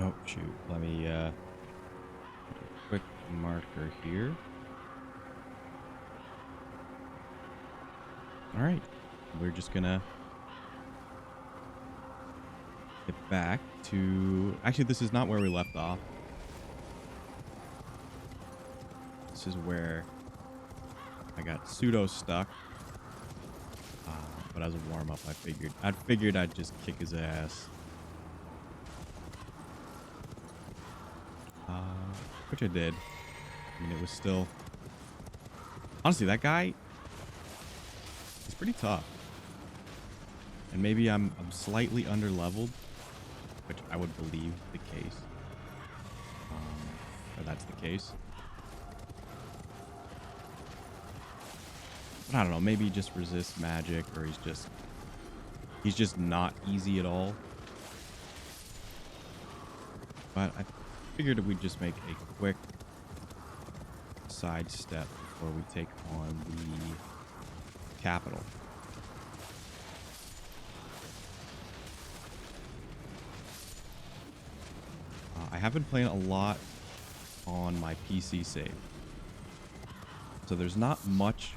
Oh, shoot. Let me put a quick marker here. All right. We're just gonna get back to... Actually, this is not where we left off. This is where I got pseudo stuck. But as a warm-up, I figured I'd just kick his ass. Which I did. I mean, it was still... Honestly, that guy is pretty tough. And maybe I'm slightly under-leveled, which I would believe the case. Or that's the case. But I don't know, maybe he just resists magic, or he's just not easy at all. But I figured we'd just make a quick side step before we take on the capital. I have been playing a lot on my PC save, so there's not much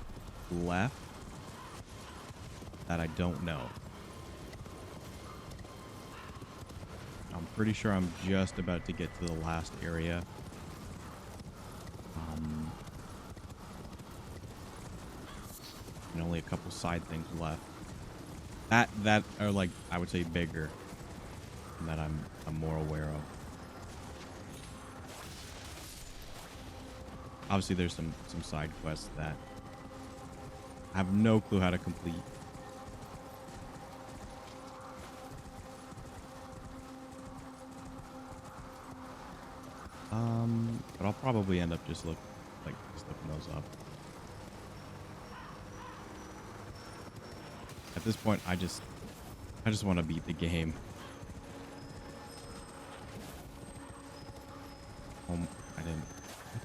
left that I don't know. I'm pretty sure I'm just about to get to the last area. And only a couple side things left. That are, like, I would say bigger, and that I'm more aware of. Obviously, there's some side quests that I have no clue how to complete. But I'll probably end up just looking those up. At this point, I just want to beat the game. I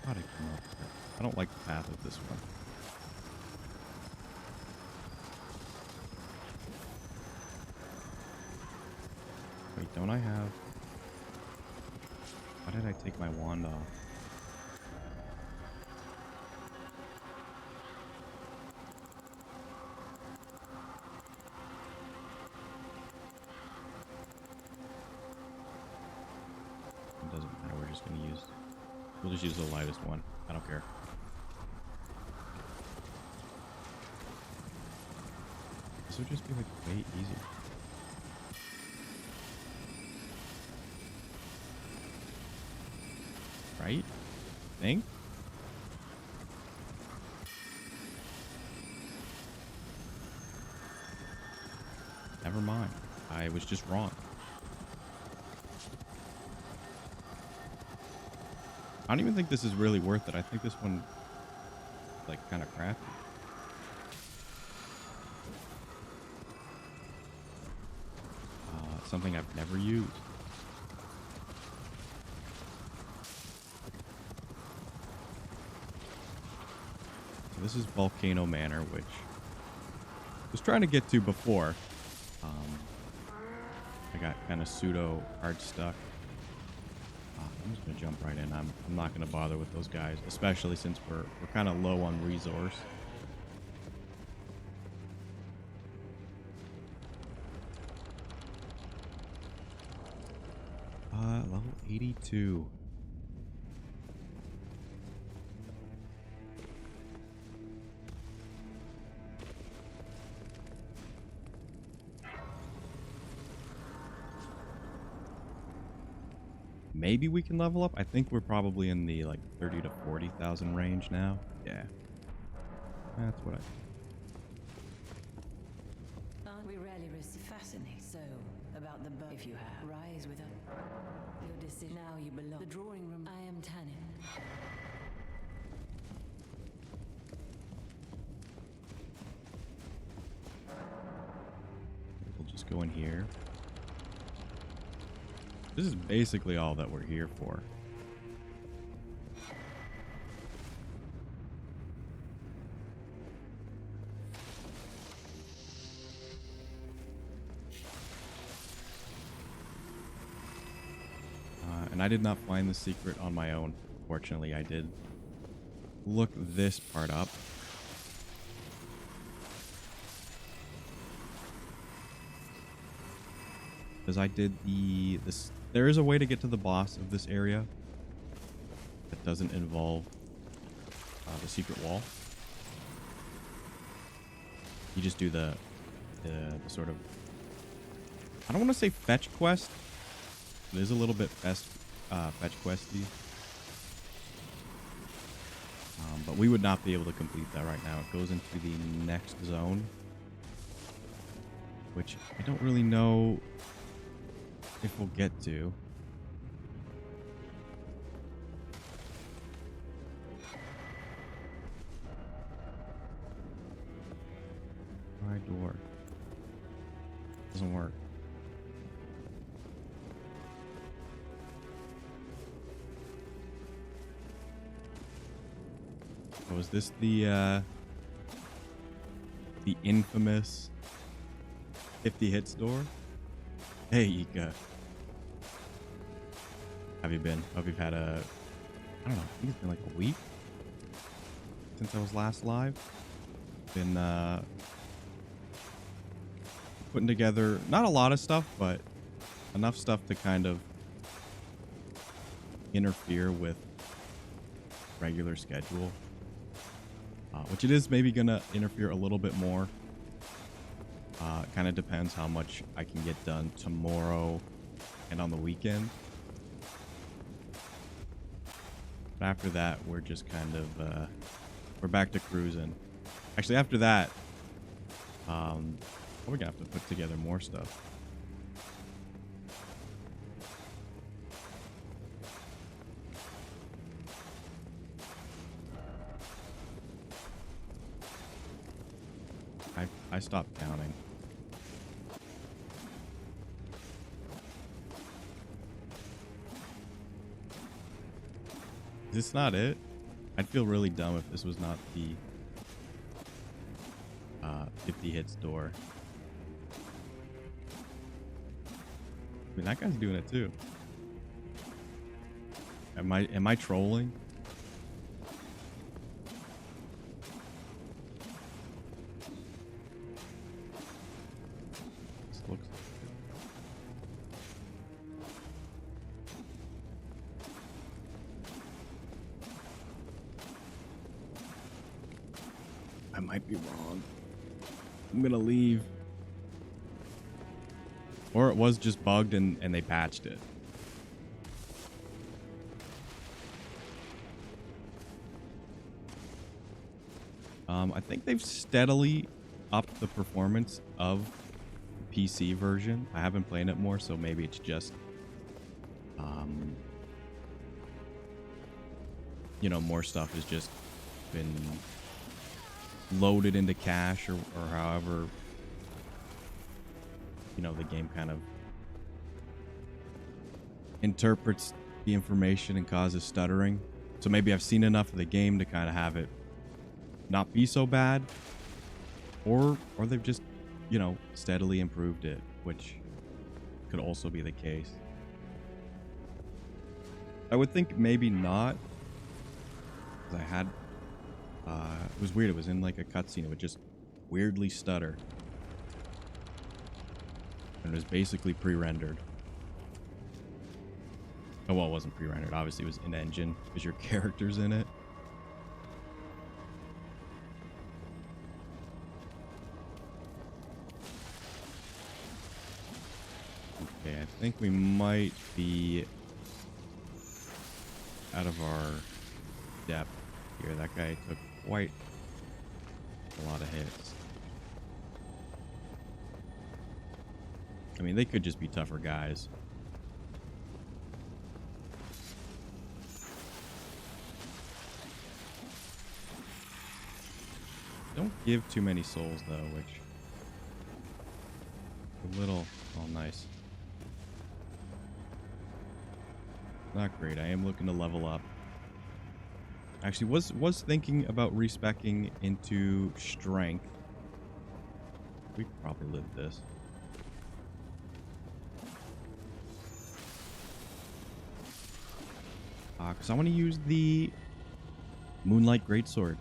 thought I came up there. I don't like the path of this one. Wait, don't I have... Why did I take my wand off? It doesn't matter, we'll just use the lightest one. I don't care. This would just be like way easier. Right? Think? Never mind. I was just wrong. I don't even think this is really worth it. I think this one, like, kind of crafty. Something I've never used. So this is Volcano Manor, which I was trying to get to before. I got kind of pseudo hard stuck. I'm just gonna jump right in. I'm not gonna bother with those guys, especially since we're kind of low on resource. Level 82. Maybe we can level up. I think we're probably in the like 30 to 40,000 range now. Yeah. That's what I think. We rarely receive fascinating. So, about the bow, if you have, rise with a... Your decision. Now you belong. The drawing room. I am Tannin. We'll just go in here. This is basically all that we're here for. And I did not find the secret on my own. Fortunately, I did look this part up. Because I did this. There is a way to get to the boss of this area that doesn't involve the secret wall. You just do the sort of, I don't want to say fetch quest. It is a little bit fetch questy. But we would not be able to complete that right now. It goes into the next zone, which I don't really know if we'll get to. My door doesn't work. Oh, is this the infamous 50 hits door? Hey, Ika. How have you been? Hope you've had a, I don't know, I think it's been like a week since I was last live. Been putting together not a lot of stuff, but enough stuff to kind of interfere with regular schedule. Which it is maybe gonna interfere a little bit more. Kind of depends how much I can get done tomorrow and on the weekend. But after that, we're just kind of we're back to cruising. Actually, after that, we're gonna have to put together more stuff. I stopped counting. Is this not it? I'd feel really dumb if this was not the 50 hits door. I mean, that guy's doing it too. Am I trolling? This looks like it. I might be wrong. I'm gonna leave. Or it was just bugged and they patched it. I think they've steadily upped the performance of the PC version. I haven't played it more, so maybe it's just, you know, more stuff has just been loaded into cache or however, you know, the game kind of interprets the information and causes stuttering. So maybe I've seen enough of the game to kind of have it not be so bad, or they've just, you know, steadily improved it, which could also be the case. I would think maybe not, because I had it was weird. It was in like a cutscene. It would just weirdly stutter, and it was basically pre-rendered. Oh, well, it wasn't pre-rendered. Obviously, it was in engine because your character's in it. Okay, I think we might be out of our depth here. That guy took quite a lot of hits. I mean, they could just be tougher guys. Don't give too many souls, though, which... a little... oh, nice. Not great. I am looking to level up. Actually, was thinking about respeccing into strength. We could probably live this. Because I want to use the Moonlight Greatsword.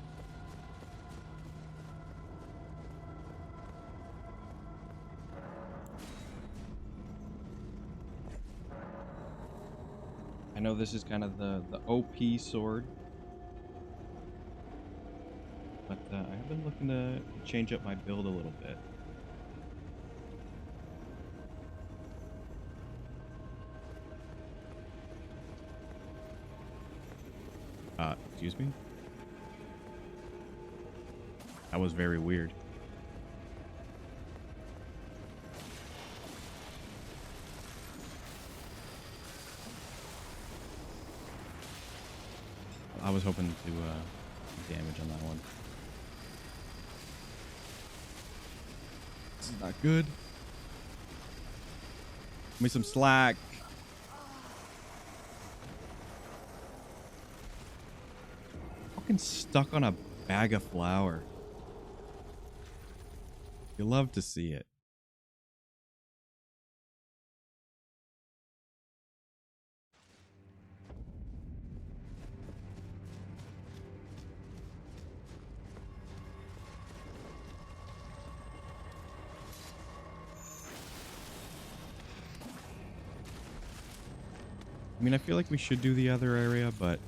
I know this is kind of the OP sword. But I have been looking to change up my build a little bit. Excuse me? That was very weird. I was hoping to do damage on that one. This is not good. Give me some slack. Fucking stuck on a bag of flour. You love to see it. I mean, I feel like we should do the other area, but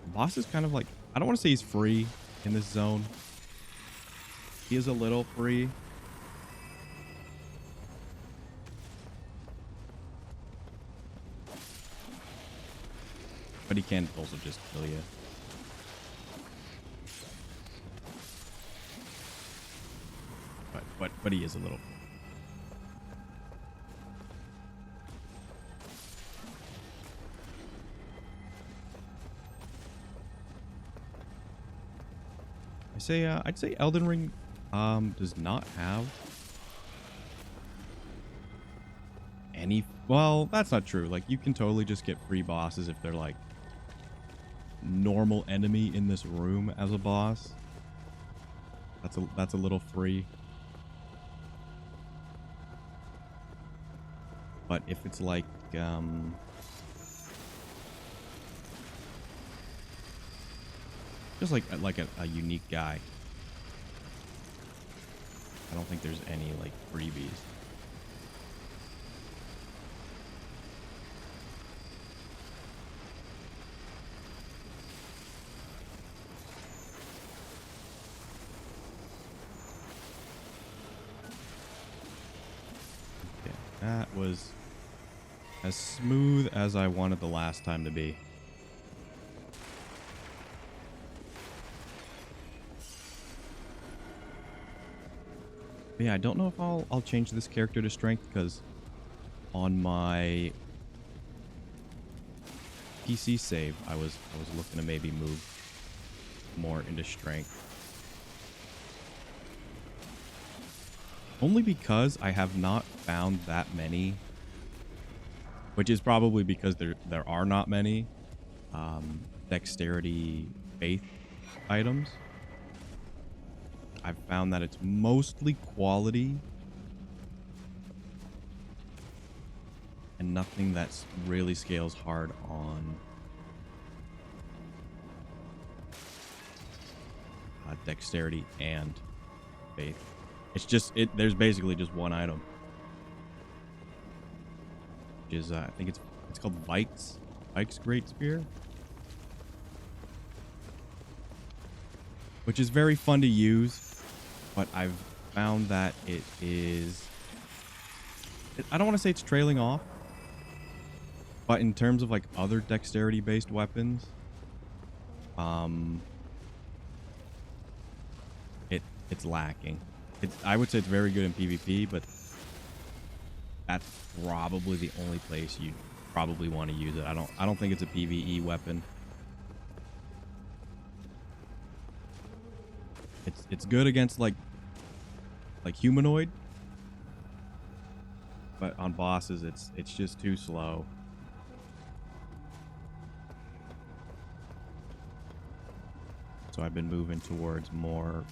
the boss is kind of like, I don't want to say he's free in this zone. He is a little free. But he can also just kill you. But he is a little free. I'd say Elden Ring does not have any, well, that's not true. Like, you can totally just get free bosses if they're like normal enemy in this room as a boss. That's a little free. But if it's like just like a unique guy, I don't think there's any like freebies. Okay, that was as smooth as I wanted the last time to be. But yeah, I don't know if I'll change this character to strength, because on my PC save, I was looking to maybe move more into strength. Only because I have not found that many, which is probably because there are not many dexterity faith items. I've found that it's mostly quality and nothing that's really scales hard on dexterity and faith. It's just there's basically just one item, which is I think it's called Vike's Great Spear, which is very fun to use. But I've found that it is, I don't want to say it's trailing off, but in terms of like other dexterity based weapons, it's lacking. I would say it's very good in PvP, but that's probably the only place you probably want to use it. I don't think it's a PvE weapon. It's good against like humanoid, but on bosses it's just too slow. So I've been moving towards more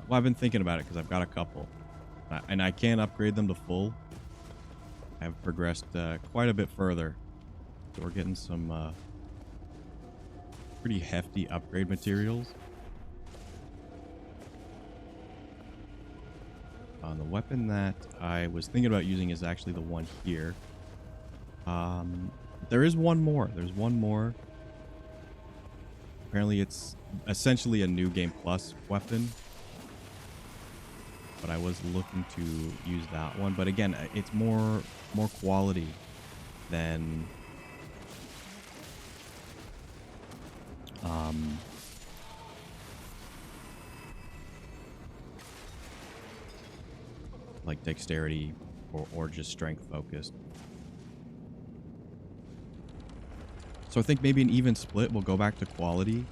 well, I've been thinking about it because I've got a couple. And I can upgrade them to full. I've progressed quite a bit further. So we're getting some pretty hefty upgrade materials. The weapon that I was thinking about using is actually the one here. There is one more. There's one more. Apparently it's essentially a new game plus weapon. But I was looking to use that one. But again, it's more quality than like dexterity or just strength focused. So I think maybe an even split will go back to quality.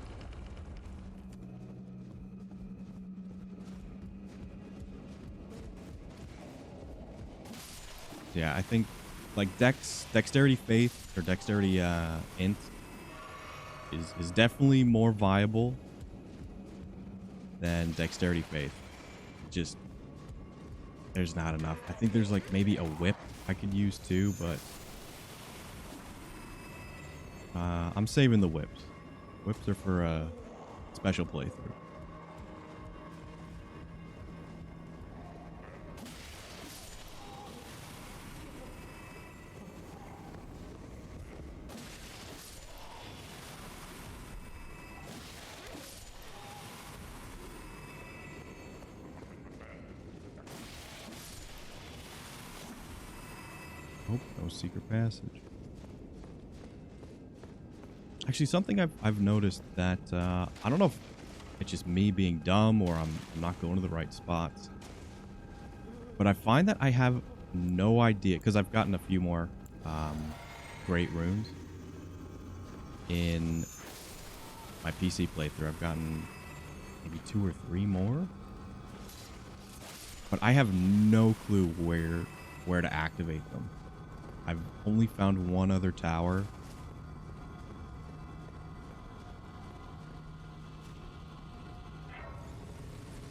Yeah, I think like dexterity faith or dexterity int is definitely more viable than dexterity faith. Just there's not enough. I think there's like maybe a whip I could use too, but I'm saving the whips. Whips are for a special playthrough. Oh, no secret passage. Actually, something I've noticed that I don't know if it's just me being dumb or I'm not going to the right spots, but I find that I have no idea because I've gotten a few more great runes in my PC playthrough. I've gotten maybe 2 or 3 more, but I have no clue where to activate them. I've only found one other tower.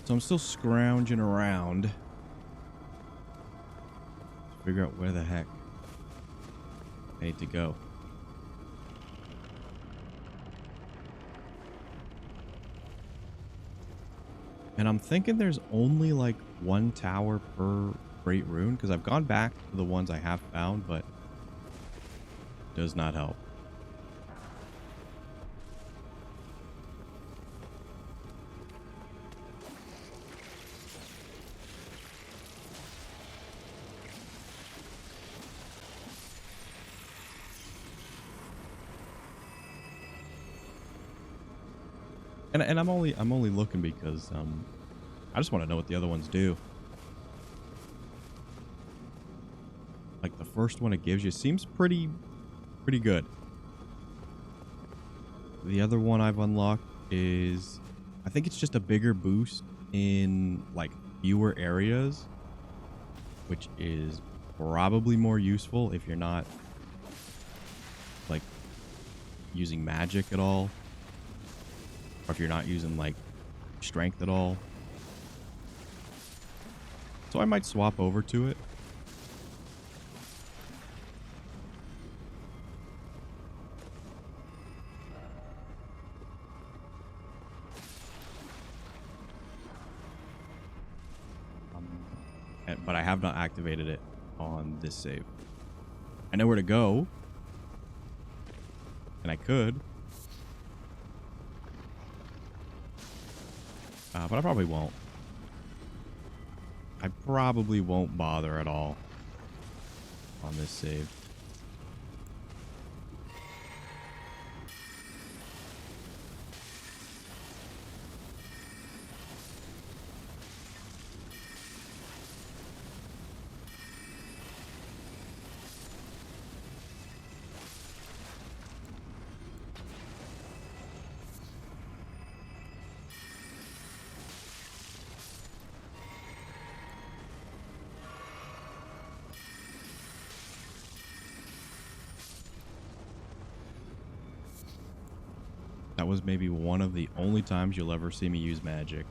So I'm still scrounging around to figure out where the heck I need to go. And I'm thinking there's only like 1 tower per great rune because I've gone back to the ones I have found, but it does not help. And I'm only looking because I just want to know what the other ones do. Like the first one it gives you seems pretty good. The other one I've unlocked is I think it's just a bigger boost in like fewer areas, which is probably more useful if you're not like using magic at all. Or if you're not using like strength at all. So I might swap over to it. But I have not activated it on this save. I know where to go. And I could. But I probably won't. I probably won't bother at all on this save. That was maybe one of the only times you'll ever see me use magic.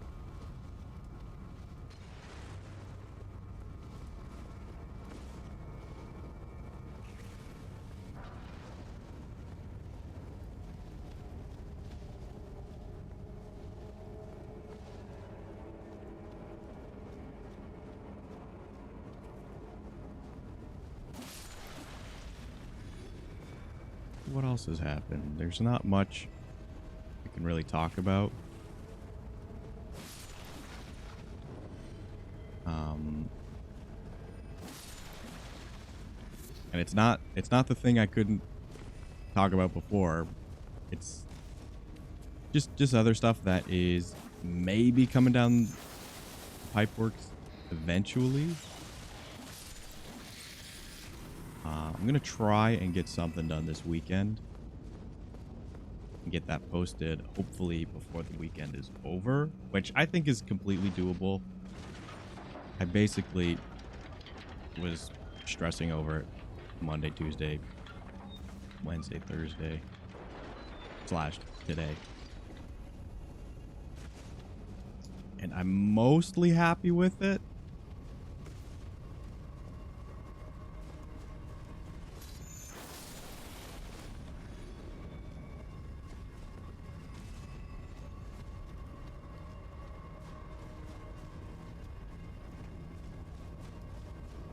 what else has happened? There's not much we can really talk about. And it's not the thing I couldn't talk about before. It's just other stuff that is maybe coming down the pipe works eventually. I'm gonna try and get something done this weekend and get that posted hopefully before the weekend is over, which I think is completely doable. I basically was stressing over it Monday, Tuesday, Wednesday, Thursday / today. And I'm mostly happy with it.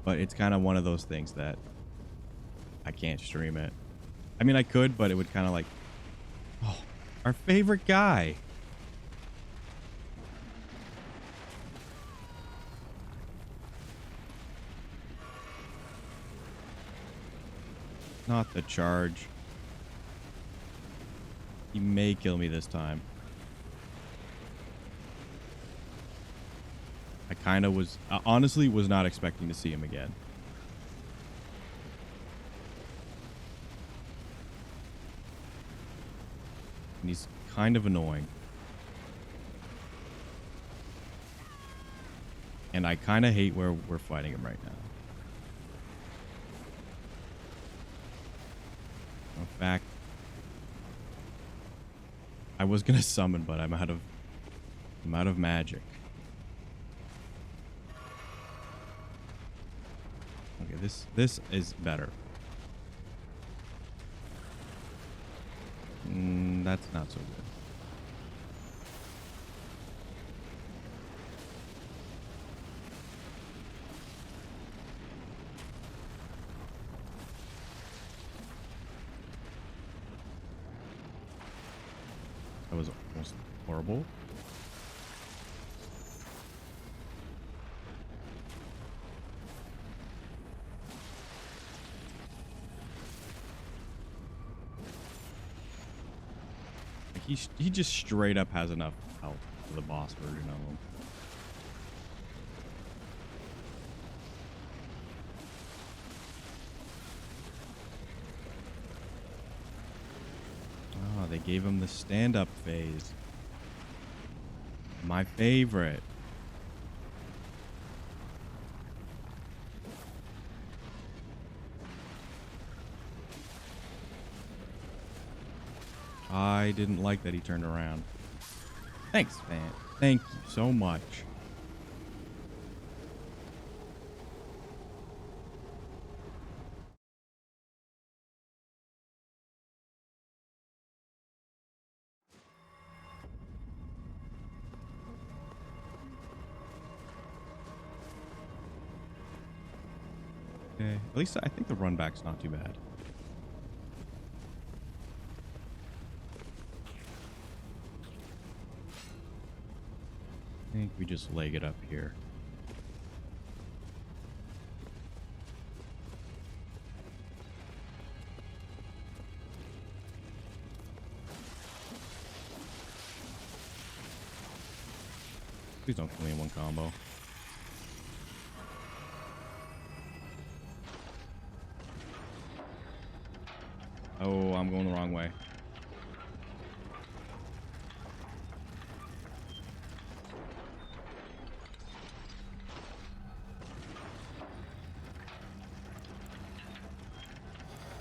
But it's kind of one of those things that I can't stream it. I mean, I could, but it would kind of like... Oh, our favorite guy. Not the charge. He may kill me this time. I kind of was... honestly was not expecting to see him again. And he's kind of annoying. And I kind of hate where we're fighting him right now. In fact, I was gonna summon, but I'm out of magic. Okay, this is better. That's not so good. That was almost horrible. He just straight up has enough health for the boss version of him. Oh, they gave him the stand-up phase. My favorite. I didn't like that he turned around. Thanks, man. Thank you so much. Okay, at least I think the run back's not too bad. I think we just leg it up here. Please don't kill me in one combo. Oh, I'm going the wrong way.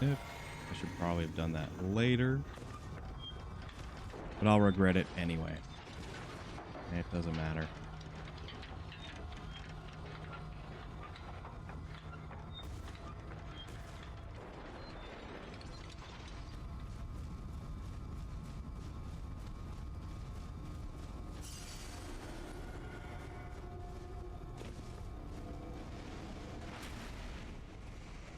I should probably have done that later. But I'll regret it anyway. It doesn't matter.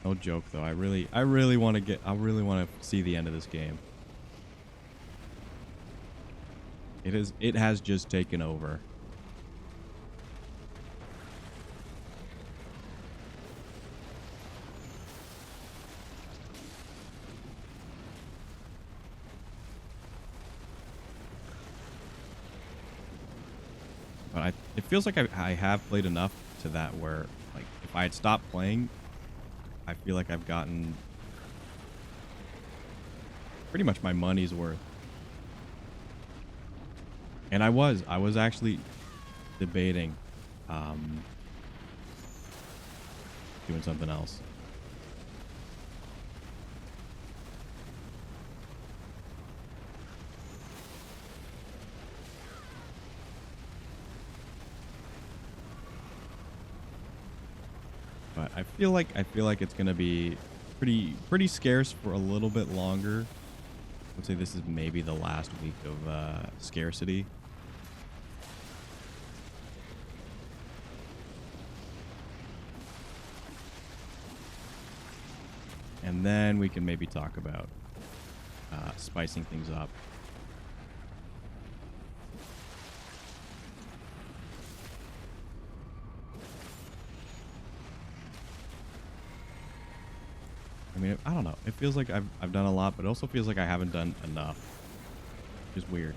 No joke though. I really want to see the end of this game. It has just taken over. But it feels like I have played enough to that where, like, if I had stopped playing, I feel like I've gotten pretty much my money's worth. And I was actually debating doing something else. But I feel like it's gonna be pretty scarce for a little bit longer. I would say this is maybe the last week of scarcity. And then we can maybe talk about spicing things up. I mean, I don't know. It feels like I've done a lot, but it also feels like I haven't done enough. Which is weird.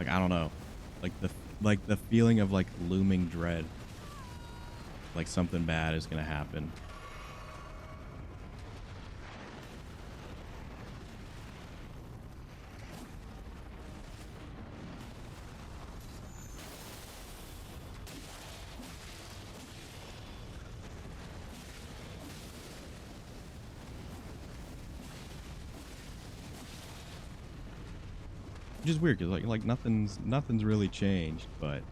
Like, I don't know. Like the feeling of like looming dread. Like something bad is gonna happen. Which is weird because like nothing's really changed, but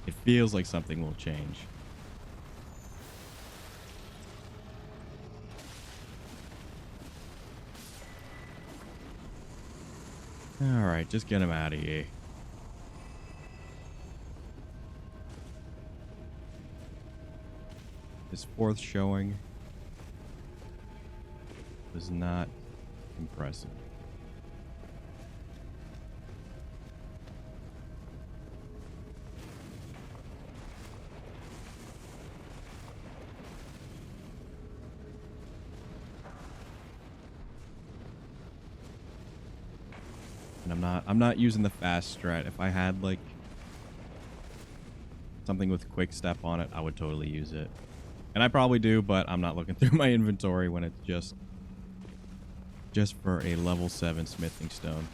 it feels like something will change. All right, just get him out of here. His fourth showing was not impressive. And I'm not using the fast strat. If I had like something with quick step on it, I would totally use it. And I probably do, but I'm not looking through my inventory when it's just for a level 7 smithing stone.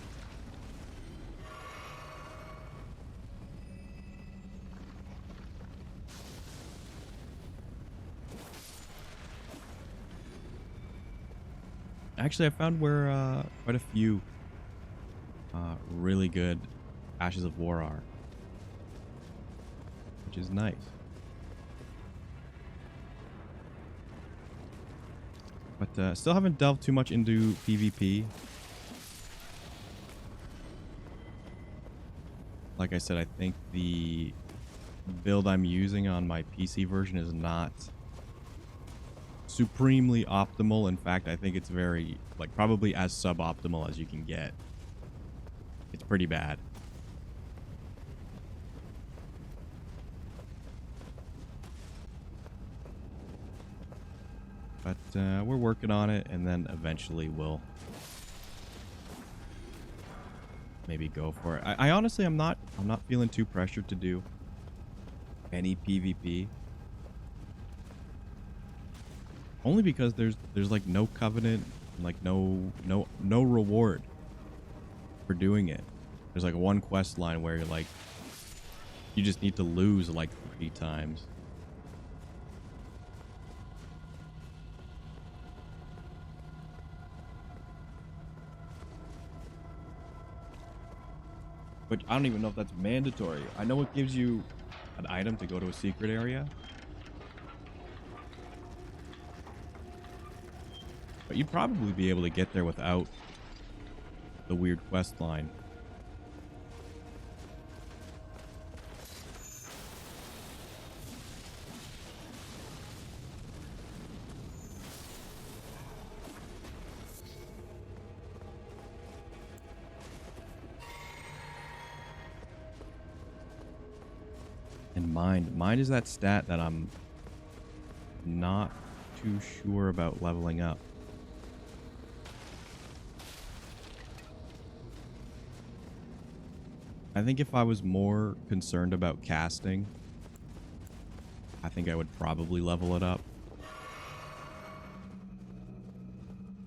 Actually, I found where quite a few really good Ashes of War are, which is nice. But still haven't delved too much into PvP. Like I said, I think the build I'm using on my PC version is not supremely optimal. In fact, I think it's very, like, probably as suboptimal as you can get. It's pretty bad. But we're working on it, and then eventually we'll maybe go for it. I honestly, I'm not feeling too pressured to do any PvP. Only because there's like no covenant, like no reward for doing it. There's like one quest line where you're like, you just need to lose like 3 times. But I don't even know if that's mandatory. I know it gives you an item to go to a secret area. But you'd probably be able to get there without the weird quest line. And mind is that stat that I'm not too sure about leveling up. I think if I was more concerned about casting, I think I would probably level it up.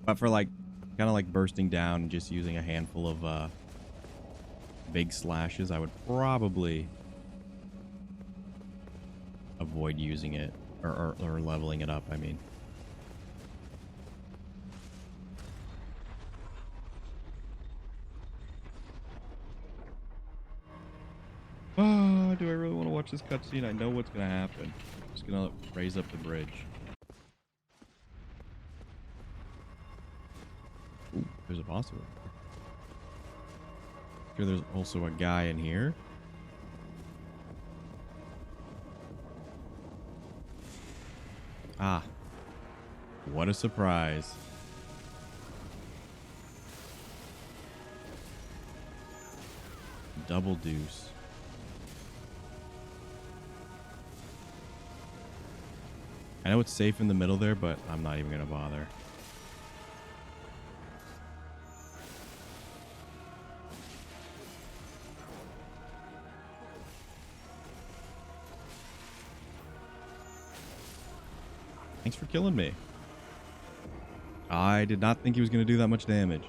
But for like, kind of like bursting down and just using a handful of big slashes, I would probably avoid using it or leveling it up, I mean. Oh, do I really want to watch this cutscene? I know what's going to happen. I'm just going to raise up the bridge. Ooh, there's a boss over there. Sure, there's also a guy in here. Ah, what a surprise. Double deuce. I know it's safe in the middle there, but I'm not even going to bother. Thanks for killing me. I did not think he was going to do that much damage.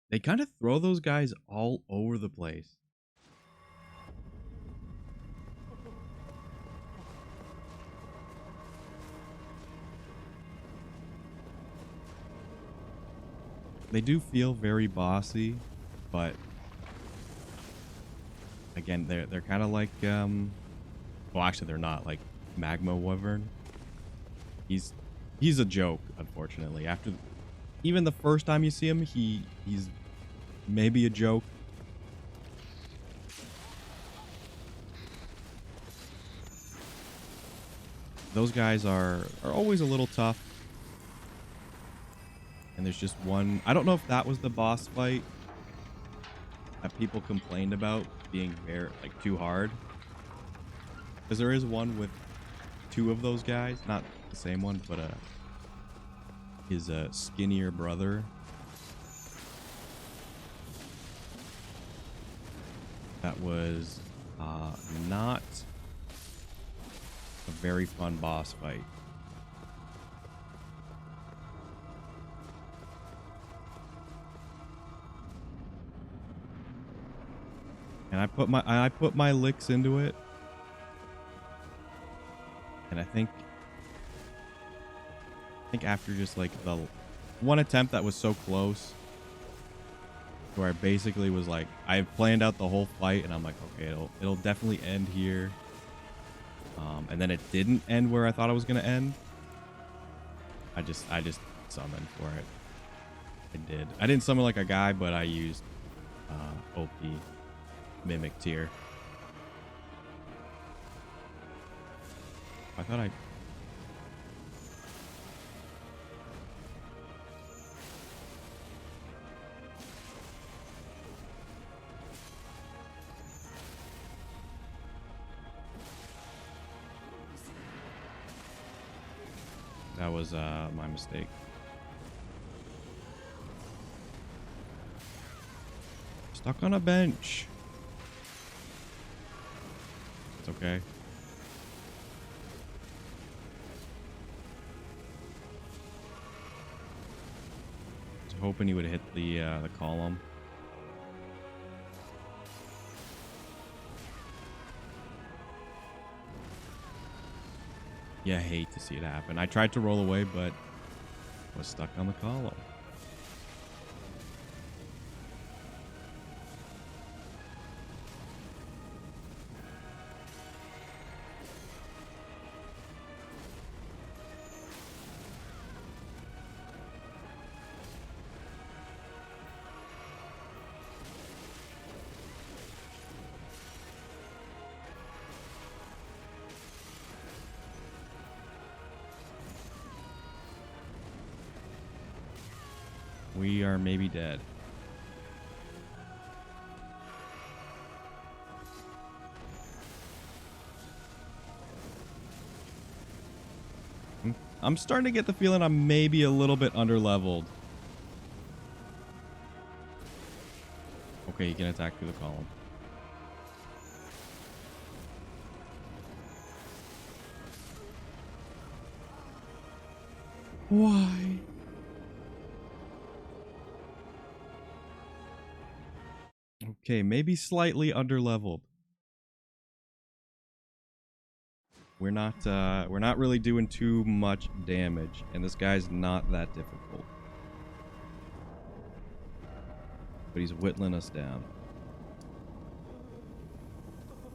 They kind of throw those guys all over the place. They do feel very bossy, but again, they're kind of like well, actually they're not, like Magma Wyvern. He's a joke, unfortunately. After even the first time you see him, he's maybe a joke. Those guys are always a little tough. And there's just one. I don't know if that was the boss fight that people complained about being very, like, too hard. Because there is one with two of those guys. Not the same one, but his skinnier brother. That was not a very fun boss fight. And I put my licks into it. And I think after just like the one attempt that was so close, where I basically was like, I planned out the whole fight and I'm like, okay, it'll definitely end here. And then it didn't end where I thought it was gonna end. I just summoned for it. I did. I didn't summon like a guy, but I used OP Mimic tier. I thought that was my mistake. Stuck on a bench. It's okay. I was hoping he would hit the column. Yeah, I hate to see it happen. I tried to roll away, but was stuck on the column. We are maybe dead. I'm starting to get the feeling I'm maybe a little bit underleveled. Okay, you can attack through the column. Why? Okay, maybe slightly underleveled. We're not really doing too much damage, and this guy's not that difficult. But he's whittling us down,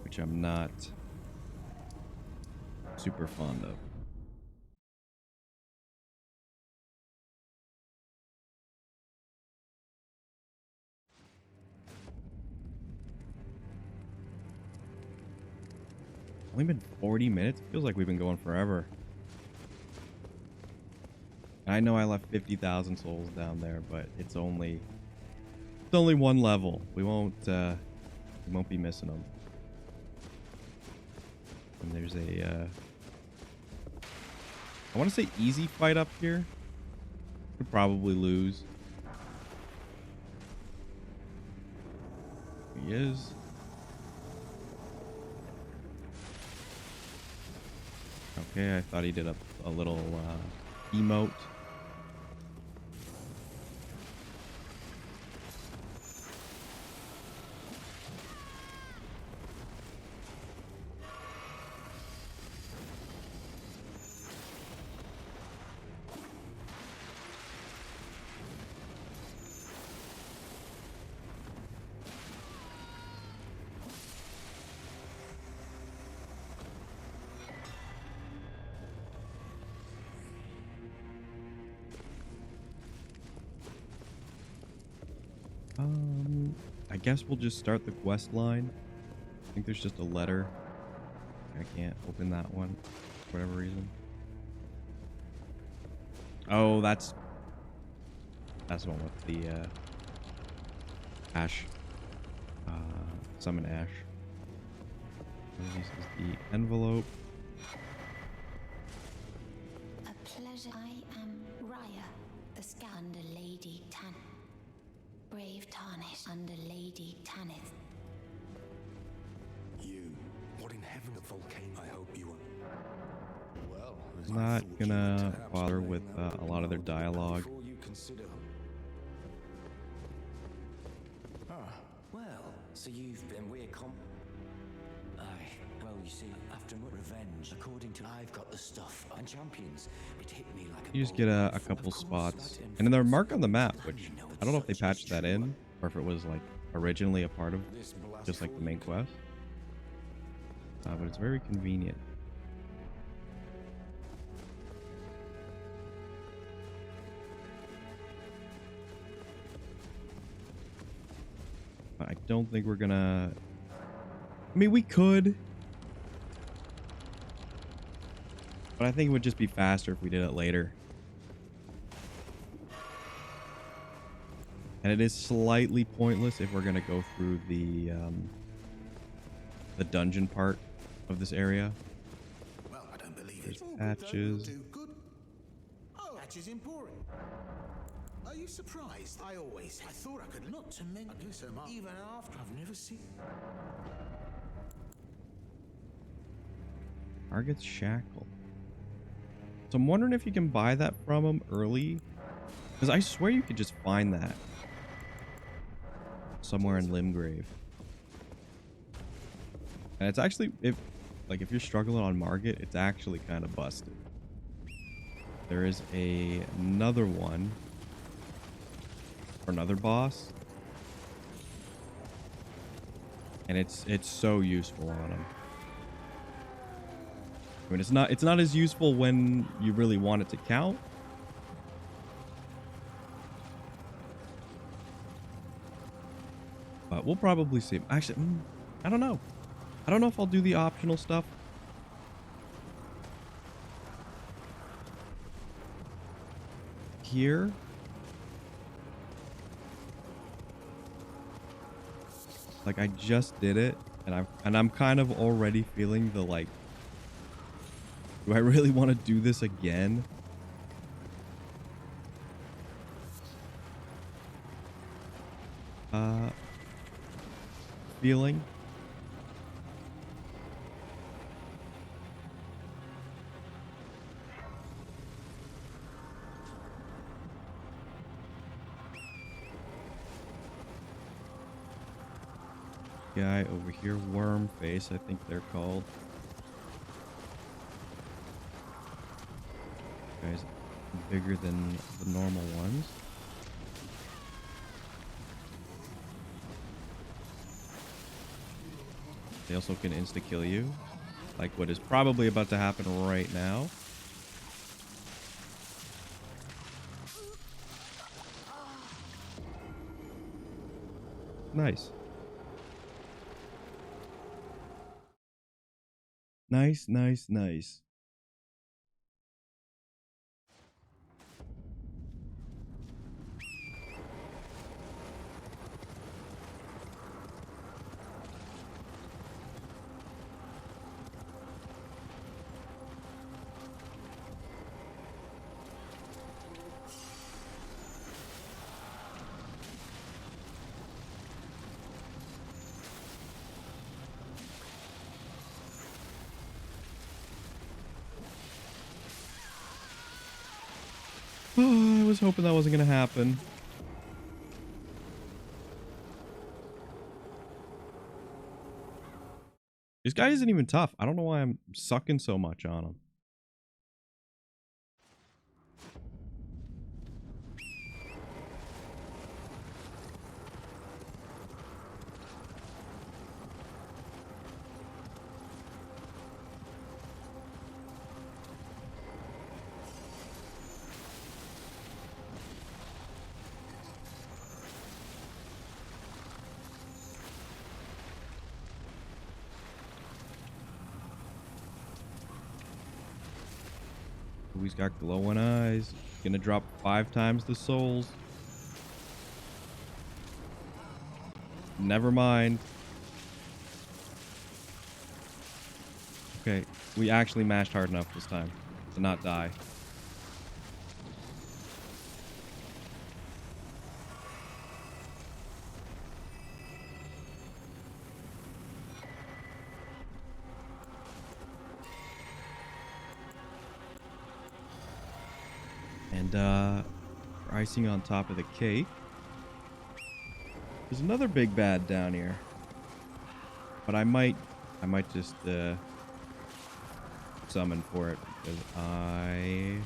which I'm not super fond of. Only been 40 minutes? Feels like we've been going forever. I know I left 50,000 souls down there, but it's only one level. We won't be missing them. And there's a I want to say easy fight up here. Could probably lose. He is. Okay, I thought he did a little emote. I guess we'll just start the quest line. I think there's just a letter. I can't open that one for whatever reason. Oh, that's the one with the ash. Summon ash. This is the envelope. A pleasure. I am Raya, the scout under Lady Tan. Brave Tarnish under Lady Tanith. You. What in heaven, a volcano? I hope you are. Well, Not gonna bother with a lot of their dialogue. before you consider. Well, so you've been weird Aye, well, you see, after much revenge, according to I've got the stuff and champions, it hit me like a You just get a couple spots, and then they're marked on the map, which I don't know if they patched that in or if it was like originally a part of just like the main quest. But it's very convenient. But I don't think we're gonna. I mean, we could. But I think it would just be faster if we did it later. And it is slightly pointless if we're going to go through the dungeon part of this area. Well, I don't believe There's it. patches. Good. Oh, patches important. Are you surprised? I thought I could not to men. I do so much. Even after I've never seen. Target's shackle. So I'm wondering if you can buy that from him early. Because I swear you could just find that somewhere in Limgrave. And it's actually, if you're struggling on Market, it's actually kind of busted. There is another one. Or another boss. And it's so useful on him. I mean, it's not as useful when you really want it to count. But we'll probably see. Actually, I don't know. I don't know if I'll do the optional stuff. Here. Like, I just did it, and I'm kind of already feeling the, like, do I really want to do this again? Feeling. Guy over here, worm face, I think they're called. Guys bigger than the normal ones. They also can insta-kill you, like what is probably about to happen right now. Nice. Nice, nice, nice. Oh, I was hoping that wasn't gonna happen. This guy isn't even tough. I don't know why I'm sucking so much on him. Ooh, he's got glowing eyes. Gonna drop 5 times the souls. Never mind. Okay, we actually mashed hard enough this time to not die. And for icing on top of the cake, there's another big bad down here. But I might just summon for it because I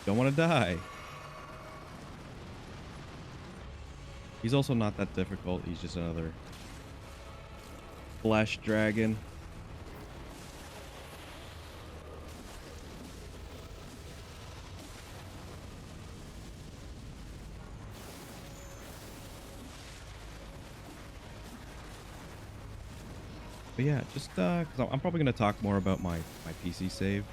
don't want to die. He's also not that difficult. He's just another flesh dragon. But yeah, just because I'm probably going to talk more about my PC save.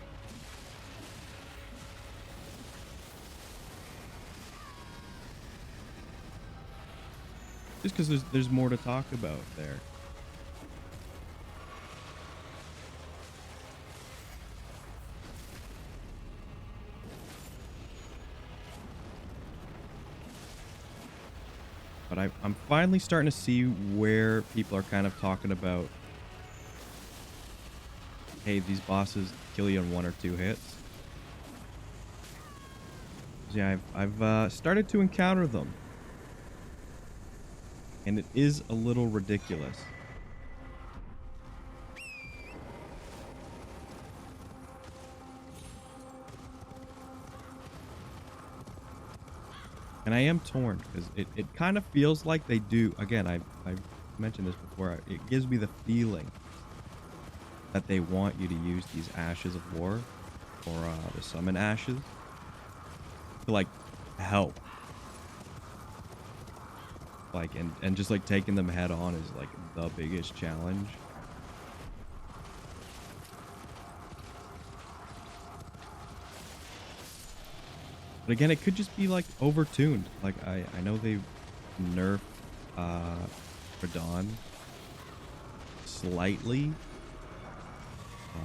Just because there's more to talk about there. But I'm finally starting to see where people are kind of talking about, hey, these bosses kill you in 1 or 2 hits. Yeah, I've started to encounter them. And it is a little ridiculous. And I am torn because it kind of feels like they do. Again, I've mentioned this before. It gives me the feeling that they want you to use these ashes of war or the summon ashes to like help. Like and just like taking them head on is like the biggest challenge. But again, it could just be like overtuned. Like I know they nerfed Radon slightly.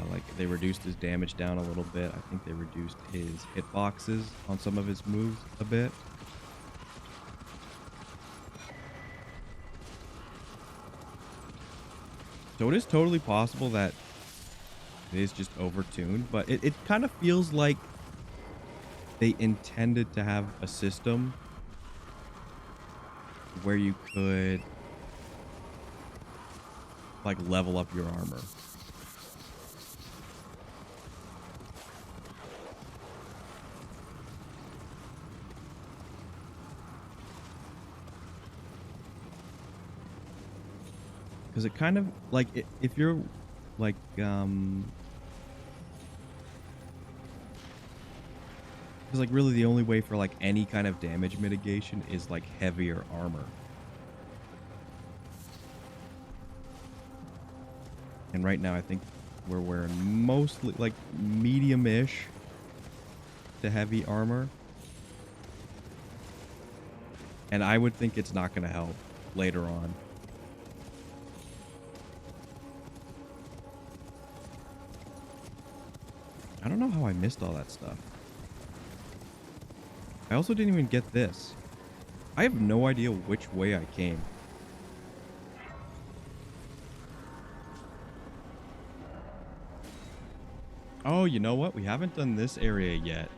Like they reduced his damage down a little bit. I think they reduced his hitboxes on some of his moves a bit. So it is totally possible that it is just overtuned, but it kind of feels like they intended to have a system where you could like level up your armor. Because it kind of like if you're like because like really the only way for like any kind of damage mitigation is like heavier armor. And right now I think we're wearing mostly like medium-ish to heavy armor. And I would think it's not going to help later on. I don't know how I missed all that stuff. I also didn't even get this. I have no idea which way I came. Oh, you know what? We haven't done this area yet.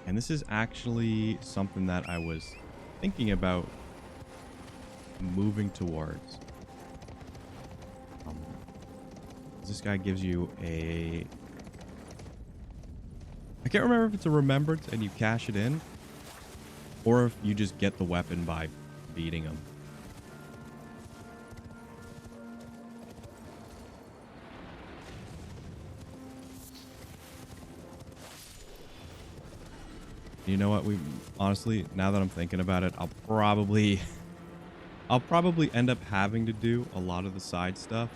And this is actually something that I was thinking about moving towards. This guy gives you a... I can't remember if it's a remembrance and you cash it in, or if you just get the weapon by beating him. You know what? We honestly, now that I'm thinking about it, I'll probably end up having to do a lot of the side stuff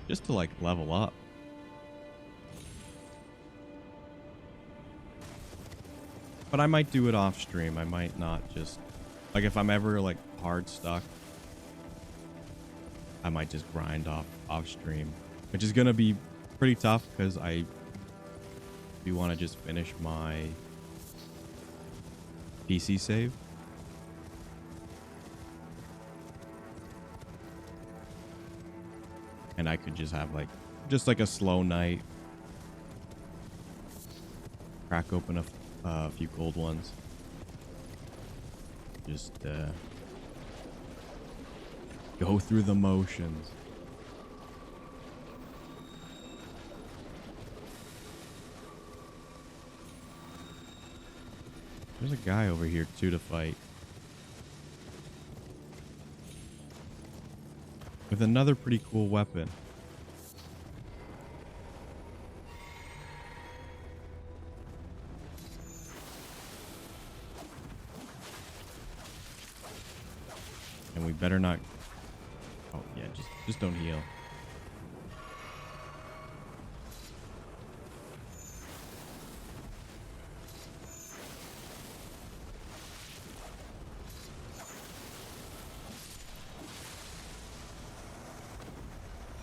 just to like level up. But I might do it off stream. I might not just like if I'm ever like hard stuck, I might just grind off stream, which is gonna be pretty tough because I do want to just finish my PC save. And I could just have like a slow night, crack open a few cold ones, just go through the motions. There's a guy over here too to fight with another pretty cool weapon. And we better not... Oh yeah, just don't heal.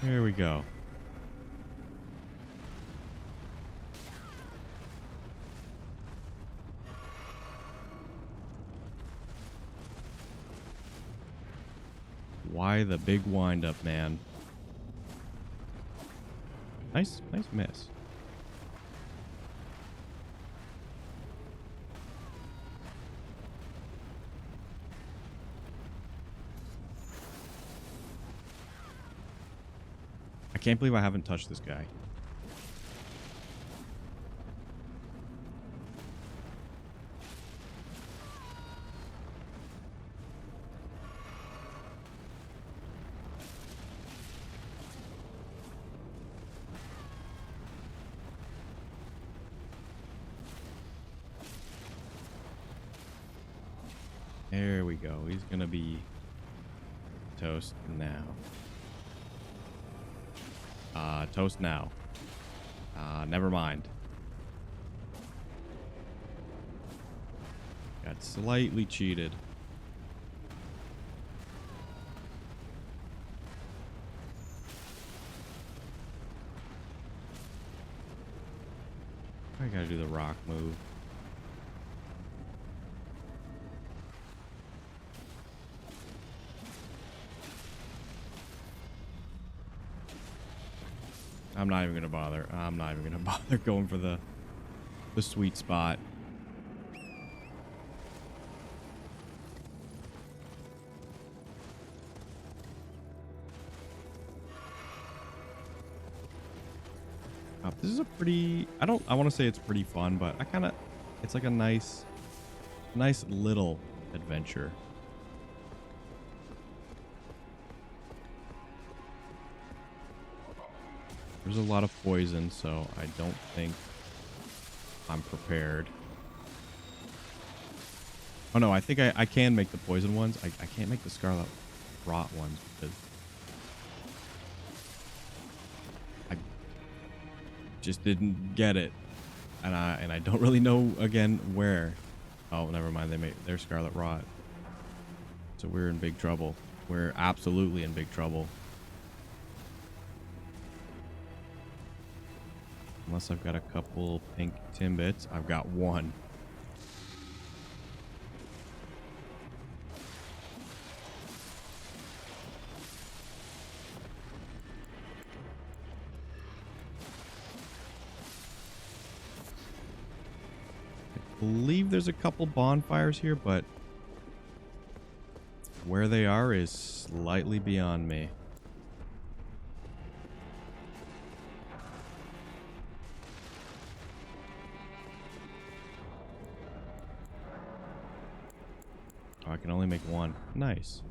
There we go. Why the big wind up, man? Nice miss. I can't believe I haven't touched this guy. There we go. He's gonna be toast now. Toast now. Never mind. Got slightly cheated. I gotta do the rock move. I'm not even gonna bother. I'm not even gonna bother going for the sweet spot. This is a pretty, I want to say it's pretty fun, but it's like a nice little adventure. There's a lot of poison, so I don't think I'm prepared. Oh no, I think I can make the poison ones. I can't make the scarlet rot ones because I just didn't get it, and I don't really know again where. Oh, never mind. They made their scarlet rot, so we're in big trouble. We're absolutely in big trouble. Unless I've got a couple pink timbits. I've got one. I believe there's a couple bonfires here, but where they are is slightly beyond me. Oh, I can only make one. Nice.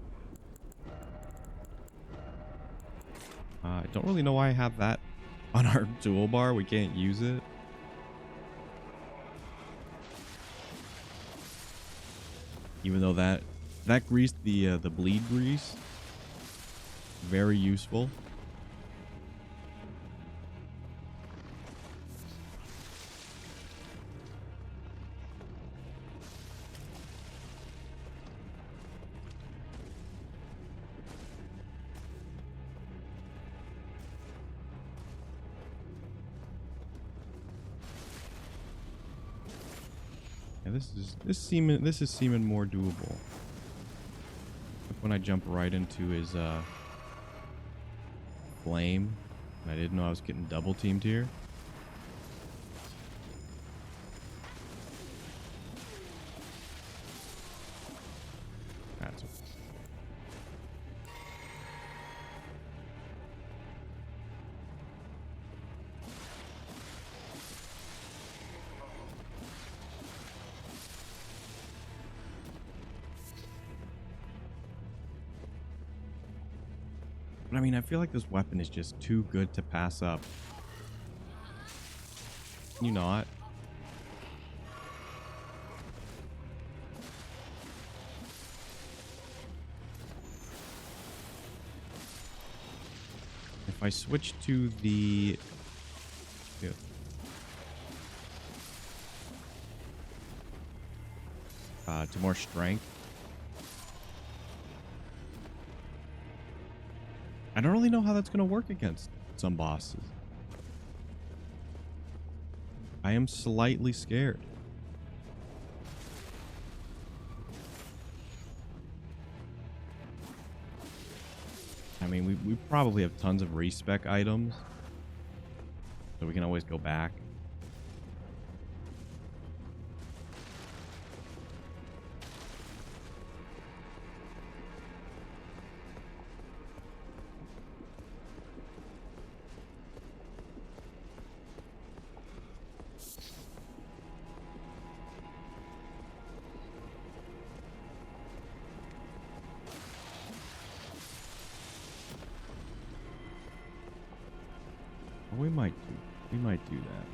I don't really know why I have that on our toolbar. We can't use it. Even though that grease, the bleed grease, very useful. Yeah, this is seeming more doable. Like when I jump right into his flame, and I didn't know I was getting double teamed here. That's okay. But I mean, I feel like this weapon is just too good to pass up. Can you not? If I switch to the... Yeah. To more strength. I don't really know how that's going to work against some bosses. I am slightly scared. I mean, we probably have tons of respec items, so we can always go back. We might do that.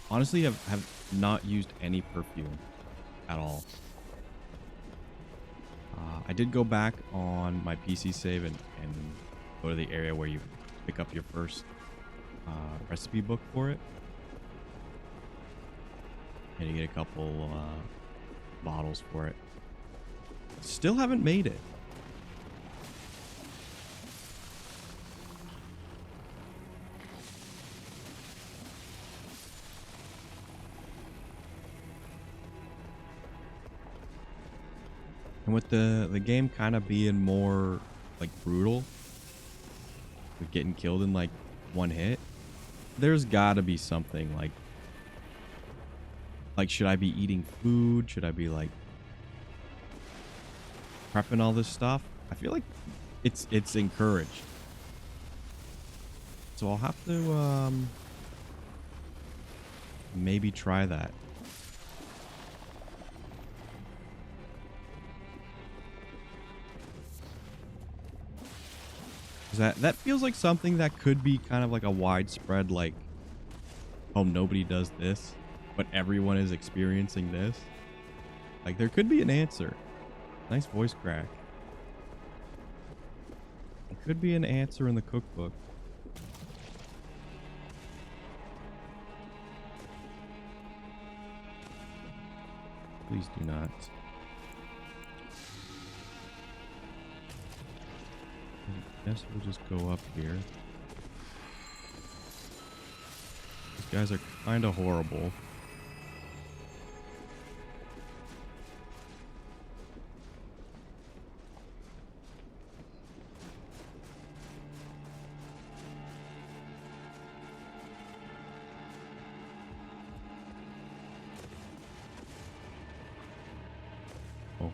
Honestly, have not used any perfume at all. I did go back on my PC save and go to the area where you pick up your first recipe book for it. And you get a couple bottles for it. Still haven't made it. And with the game kind of being more like brutal, with getting killed in like one hit, there's gotta be something like should I be eating food? Should I be like prepping all this stuff? I feel like it's encouraged. So I'll have to maybe try that. That feels like something that could be kind of like a widespread, like, oh, nobody does this, but everyone is experiencing this. Like, there could be an answer. Nice voice crack. There could be an answer in the cookbook. Please do not. I guess we'll just go up here. These guys are kind of horrible. Oh.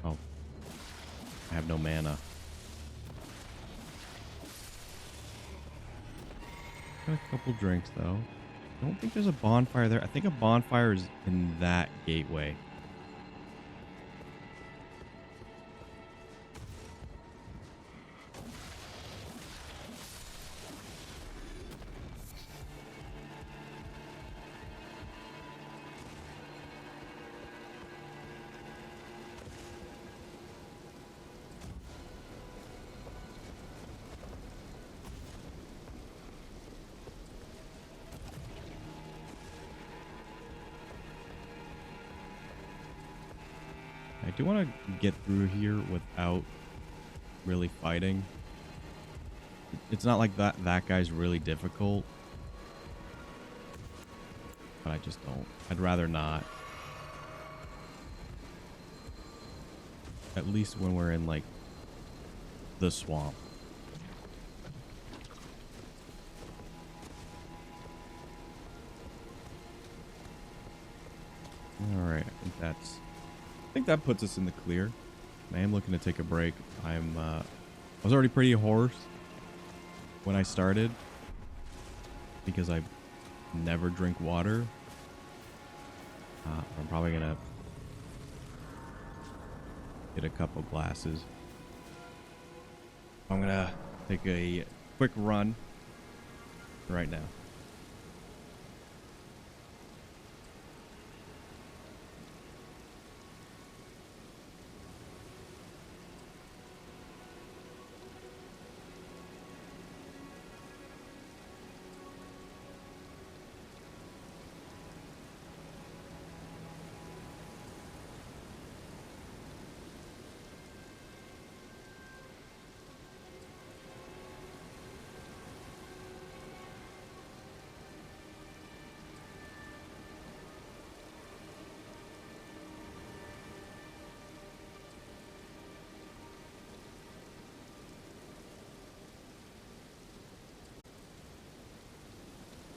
Oh. I have no mana. Got a couple drinks though. I don't think there's a bonfire there. I think a bonfire is in that gateway. I do want to get through here without really fighting. It's not like that guy's really difficult. But I just don't. I'd rather not. At least when we're in, like, the swamp. Alright, I think that puts us in the clear. I am looking to take a break. I was already pretty hoarse when I started because I never drink water. I'm probably gonna get a couple glasses. I'm gonna take a quick run right now.